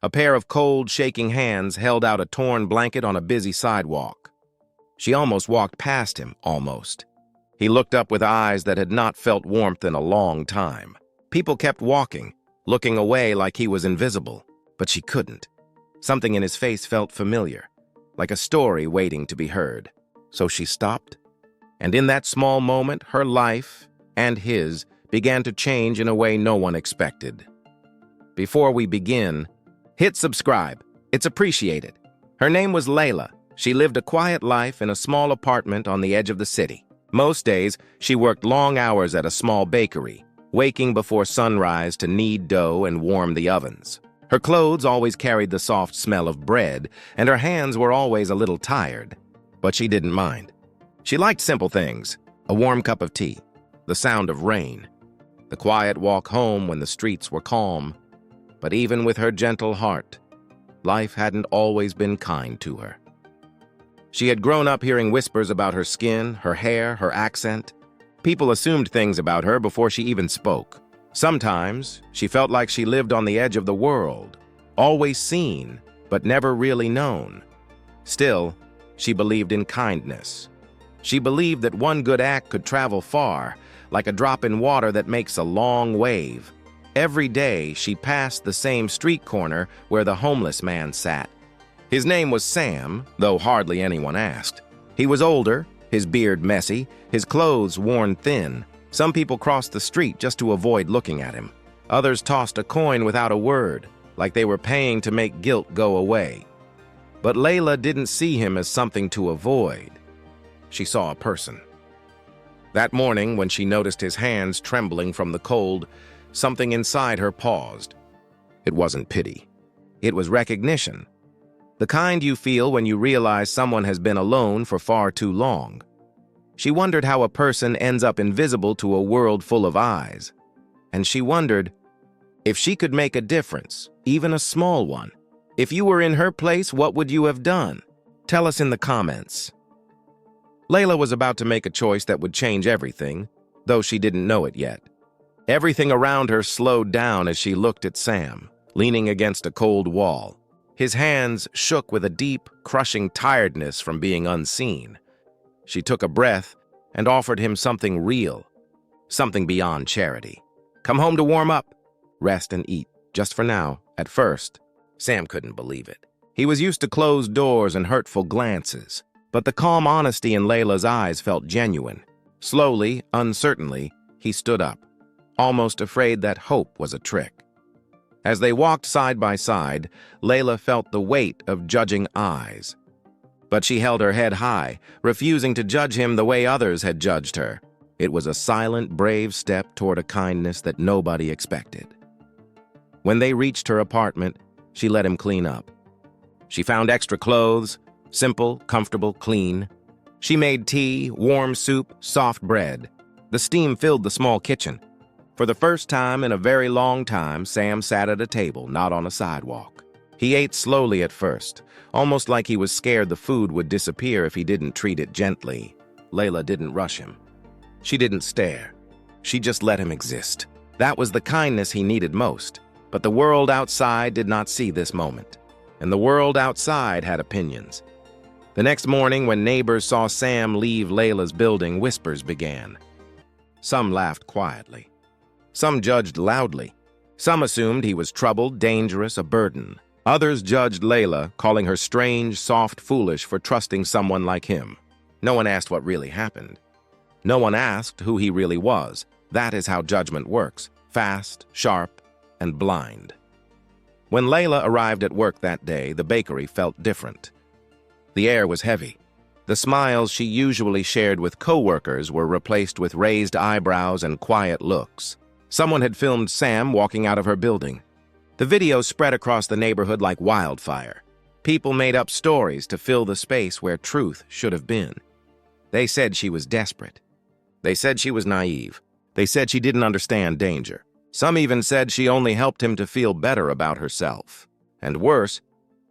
A pair of cold, shaking hands held out a torn blanket on a busy sidewalk. She almost walked past him, almost. He looked up with eyes that had not felt warmth in a long time. People kept walking, looking away like he was invisible, but she couldn't. Something in his face felt familiar, like a story waiting to be heard. So she stopped, and in that small moment, her life and his began to change in a way no one expected. Before we begin, hit subscribe. It's appreciated. Her name was Laila. She lived a quiet life in a small apartment on the edge of the city. Most days, she worked long hours at a small bakery, waking before sunrise to knead dough and warm the ovens. Her clothes always carried the soft smell of bread, and her hands were always a little tired. But she didn't mind. She liked simple things: a warm cup of tea, the sound of rain, the quiet walk home when the streets were calm. But even with her gentle heart, life hadn't always been kind to her. She had grown up hearing whispers about her skin, her hair, her accent. People assumed things about her before she even spoke. Sometimes, she felt like she lived on the edge of the world, always seen, but never really known. Still, she believed in kindness. She believed that one good act could travel far, like a drop in water that makes a long wave. Every day, she passed the same street corner where the homeless man sat. His name was Sam, though hardly anyone asked. He was older, his beard messy, his clothes worn thin. Some people crossed the street just to avoid looking at him. Others tossed a coin without a word, like they were paying to make guilt go away. But Laila didn't see him as something to avoid. She saw a person. That morning, when she noticed his hands trembling from the cold, something inside her paused. It wasn't pity. It was recognition. The kind you feel when you realize someone has been alone for far too long. She wondered how a person ends up invisible to a world full of eyes. And she wondered if she could make a difference, even a small one. If you were in her place, what would you have done? Tell us in the comments. Laila was about to make a choice that would change everything, though she didn't know it yet. Everything around her slowed down as she looked at Sam, leaning against a cold wall. His hands shook with a deep, crushing tiredness from being unseen. She took a breath and offered him something real, something beyond charity. Come home to warm up, rest and eat, just for now. At first, Sam couldn't believe it. He was used to closed doors and hurtful glances, but the calm honesty in Laila's eyes felt genuine. Slowly, uncertainly, he stood up, almost afraid that hope was a trick. As they walked side by side, Laila felt the weight of judging eyes. But she held her head high, refusing to judge him the way others had judged her. It was a silent, brave step toward a kindness that nobody expected. When they reached her apartment, she let him clean up. She found extra clothes, simple, comfortable, clean. She made tea, warm soup, soft bread. The steam filled the small kitchen. For the first time in a very long time, Sam sat at a table, not on a sidewalk. He ate slowly at first, almost like he was scared the food would disappear if he didn't treat it gently. Laila didn't rush him. She didn't stare. She just let him exist. That was the kindness he needed most. But the world outside did not see this moment. And the world outside had opinions. The next morning, when neighbors saw Sam leave Laila's building, whispers began. Some laughed quietly. Some judged loudly. Some assumed he was troubled, dangerous, a burden. Others judged Laila, calling her strange, soft, foolish for trusting someone like him. No one asked what really happened. No one asked who he really was. That is how judgment works, fast, sharp, and blind. When Laila arrived at work that day, the bakery felt different. The air was heavy. The smiles she usually shared with coworkers were replaced with raised eyebrows and quiet looks. Someone had filmed Sam walking out of her building. The video spread across the neighborhood like wildfire. People made up stories to fill the space where truth should have been. They said she was desperate. They said she was naive. They said she didn't understand danger. Some even said she only helped him to feel better about herself. And worse,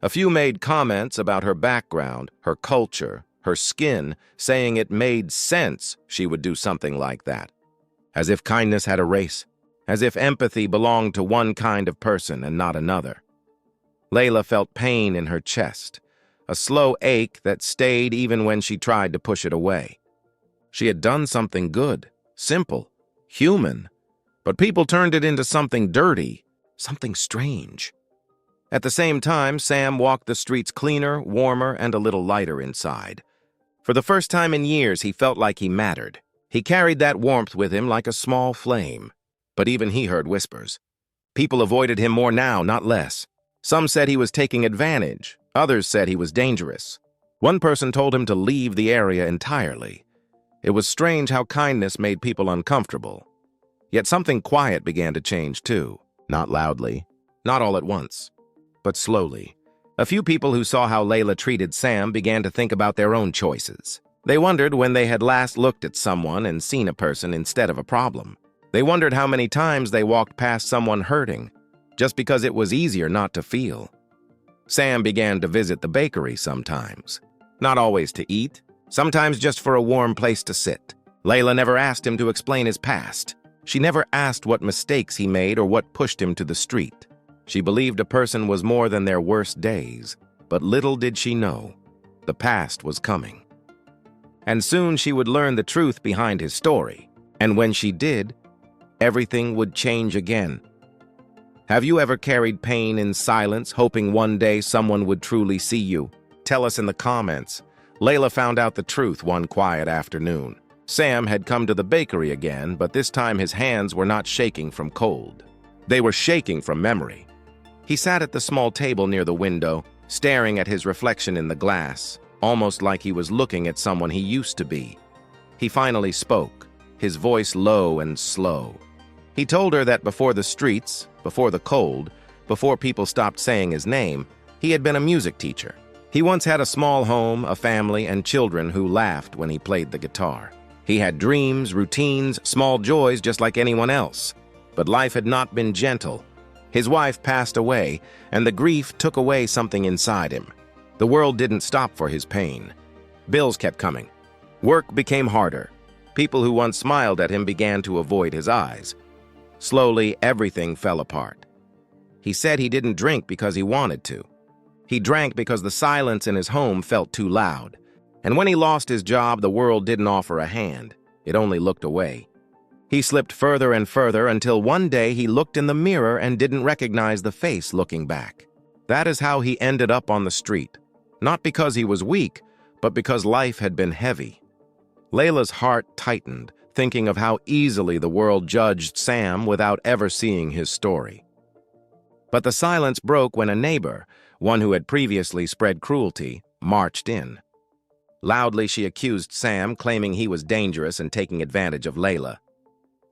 a few made comments about her background, her culture, her skin, saying it made sense she would do something like that. As if kindness had a race, as if empathy belonged to one kind of person and not another. Laila felt pain in her chest, a slow ache that stayed even when she tried to push it away. She had done something good, simple, human, but people turned it into something dirty, something strange. At the same time, Sam walked the streets cleaner, warmer, and a little lighter inside. For the first time in years, he felt like he mattered. He carried that warmth with him like a small flame. But even he heard whispers. People avoided him more now, not less. Some said he was taking advantage. Others said he was dangerous. One person told him to leave the area entirely. It was strange how kindness made people uncomfortable. Yet something quiet began to change too. Not loudly, not all at once, but slowly. A few people who saw how Laila treated Sam began to think about their own choices. They wondered when they had last looked at someone and seen a person instead of a problem. They wondered how many times they walked past someone hurting, just because it was easier not to feel. Sam began to visit the bakery sometimes. Not always to eat, sometimes just for a warm place to sit. Laila never asked him to explain his past. She never asked what mistakes he made or what pushed him to the street. She believed a person was more than their worst days, but little did she know, the past was coming. And soon she would learn the truth behind his story, and when she did, everything would change again. Have you ever carried pain in silence, hoping one day someone would truly see you? Tell us in the comments. Laila found out the truth one quiet afternoon. Sam had come to the bakery again, but this time his hands were not shaking from cold. They were shaking from memory. He sat at the small table near the window, staring at his reflection in the glass, almost like he was looking at someone he used to be. He finally spoke, his voice low and slow. He told her that before the streets, before the cold, before people stopped saying his name, he had been a music teacher. He once had a small home, a family, and children who laughed when he played the guitar. He had dreams, routines, small joys just like anyone else. But life had not been gentle. His wife passed away, and the grief took away something inside him. The world didn't stop for his pain. Bills kept coming. Work became harder. People who once smiled at him began to avoid his eyes. Slowly, everything fell apart. He said he didn't drink because he wanted to. He drank because the silence in his home felt too loud. And when he lost his job, the world didn't offer a hand. It only looked away. He slipped further and further until one day he looked in the mirror and didn't recognize the face looking back. That is how he ended up on the street. Not because he was weak, but because life had been heavy. Laila's heart tightened, thinking of how easily the world judged Sam without ever seeing his story. But the silence broke when a neighbor, one who had previously spread cruelty, marched in. Loudly, she accused Sam, claiming he was dangerous and taking advantage of Laila.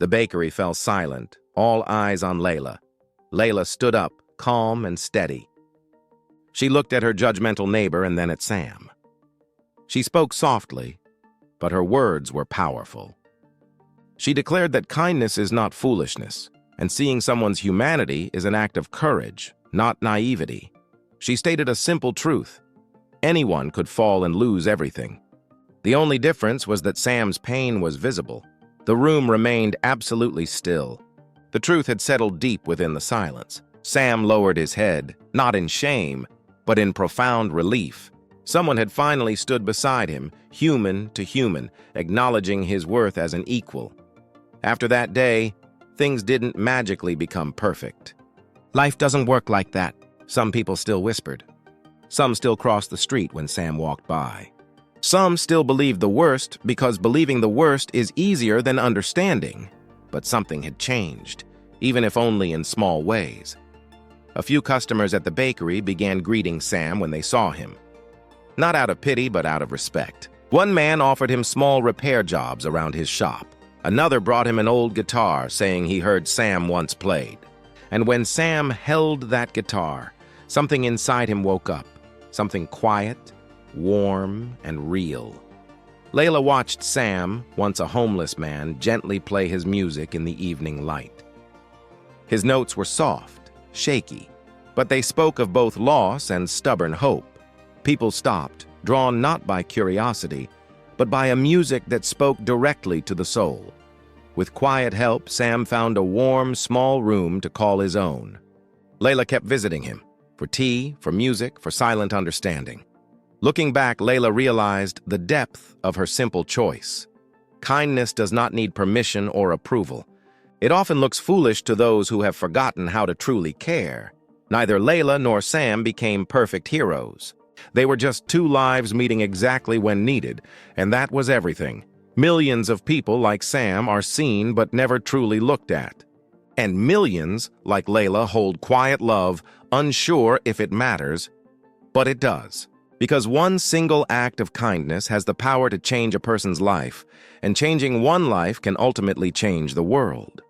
The bakery fell silent, all eyes on Laila. Laila stood up, calm and steady. She looked at her judgmental neighbor and then at Sam. She spoke softly, but her words were powerful. She declared that kindness is not foolishness, and seeing someone's humanity is an act of courage, not naivety. She stated a simple truth. Anyone could fall and lose everything. The only difference was that Sam's pain was visible. The room remained absolutely still. The truth had settled deep within the silence. Sam lowered his head, not in shame, but in profound relief. Someone had finally stood beside him, human to human, acknowledging his worth as an equal. After that day, things didn't magically become perfect. Life doesn't work like that, some people still whispered. Some still crossed the street when Sam walked by. Some still believed the worst because believing the worst is easier than understanding. But something had changed, even if only in small ways. A few customers at the bakery began greeting Sam when they saw him. Not out of pity, but out of respect. One man offered him small repair jobs around his shop. Another brought him an old guitar, saying he heard Sam once played. And when Sam held that guitar, something inside him woke up. Something quiet, warm, and real. Laila watched Sam, once a homeless man, gently play his music in the evening light. His notes were soft, shaky, but they spoke of both loss and stubborn hope. People stopped, drawn not by curiosity, but by a music that spoke directly to the soul. With quiet help, Sam found a warm, small room to call his own. Laila kept visiting him. for tea, for music, for silent understanding. Looking back, Laila realized the depth of her simple choice. Kindness does not need permission or approval. It often looks foolish to those who have forgotten how to truly care. Neither Laila nor Sam became perfect heroes. They were just two lives meeting exactly when needed, and that was everything. Millions of people like Sam are seen but never truly looked at. And millions, like Laila, hold quiet love, unsure if it matters, but it does. Because one single act of kindness has the power to change a person's life, and changing one life can ultimately change the world.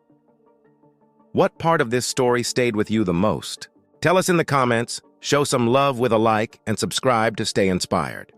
What part of this story stayed with you the most? Tell us in the comments, show some love with a like, and subscribe to stay inspired.